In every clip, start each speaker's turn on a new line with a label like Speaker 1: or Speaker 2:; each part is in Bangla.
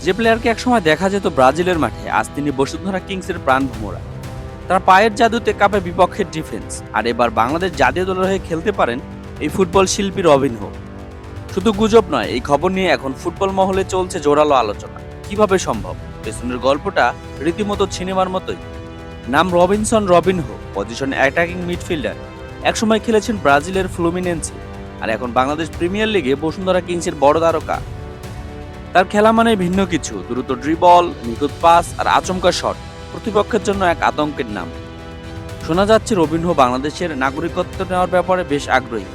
Speaker 1: যে প্লেয়ারকে একসময় দেখা যেত ব্রাজিলের মাঠে, আজ তিনি বসুন্ধরা কিংসের প্রাণভোমরা। তার পায়ের জাদুতে কাঁপে বিপক্ষের ডিফেন্স, আর এবার বাংলাদেশ জাতীয় দলের হয়ে খেলতে পারেন এই ফুটবল শিল্পী রবিনহো। শুধু গুজব নয়, এই খবর নিয়ে এখন ফুটবল মহলে চলছে জোরালো আলোচনা। কিভাবে সম্ভব? পেছনের গল্পটা রীতিমতো সিনেমার মতোই। নাম Robinson Robinho, position attacking midfielder. একসময় খেলেছেন ব্রাজিলের ফ্লুমিনেন্সে, আর এখন বাংলাদেশ প্রিমিয়ার লিগে বসুন্ধরা কিংসের বড় তারকা। তার খেলা মানে ভিন্ন কিছু, দ্রুত ড্রিবল, নিখুঁত পাস আর আচমকা শট, প্রতিপক্ষের জন্য এক আতঙ্কের নাম। শোনা যাচ্ছে রবিনহো বাংলাদেশের নাগরিকত্ব নেওয়ার ব্যাপারে বেশ আগ্রহী।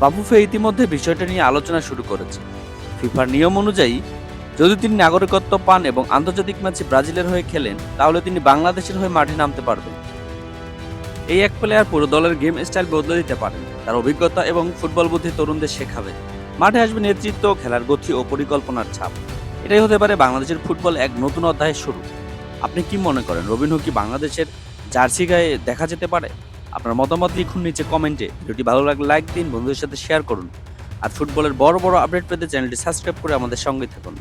Speaker 1: বাফুফে ইতিমধ্যে বিষয়টা নিয়ে আলোচনা শুরু করেছে। ফিফার নিয়ম অনুযায়ী যদি তিনি নাগরিকত্ব পান এবং আন্তর্জাতিক ম্যাচে ব্রাজিলের হয়ে খেলেন, তাহলে তিনি বাংলাদেশের হয়ে মাঠে নামতে পারবেন। এই এক প্লেয়ার পুরো দলের গেম স্টাইল বদলে দিতে পারেন। তার অভিজ্ঞতা এবং ফুটবল বুদ্ধি তরুণদের শেখাবে। মাঠে আসবে নেতৃত্ব, খেলার গতি ও পরিকল্পনার ছাপ। এটাই হতে পারে বাংলাদেশের ফুটবল এক নতুন অধ্যায়ের শুরু। আপনি কি মনে করেন, রবিনহো কি বাংলাদেশের জার্সি গায়ে দেখা যেতে পারে? আপনার মতামত লিখুন নিচে কমেন্টে। ভিডিওটি ভালো লাগলে লাইক দিন, বন্ধুদের সাথে শেয়ার করুন। আর ফুটবলের বড় বড় আপডেট পেতে চ্যানেলটি সাবস্ক্রাইব করে আমাদের সঙ্গে থাকুন।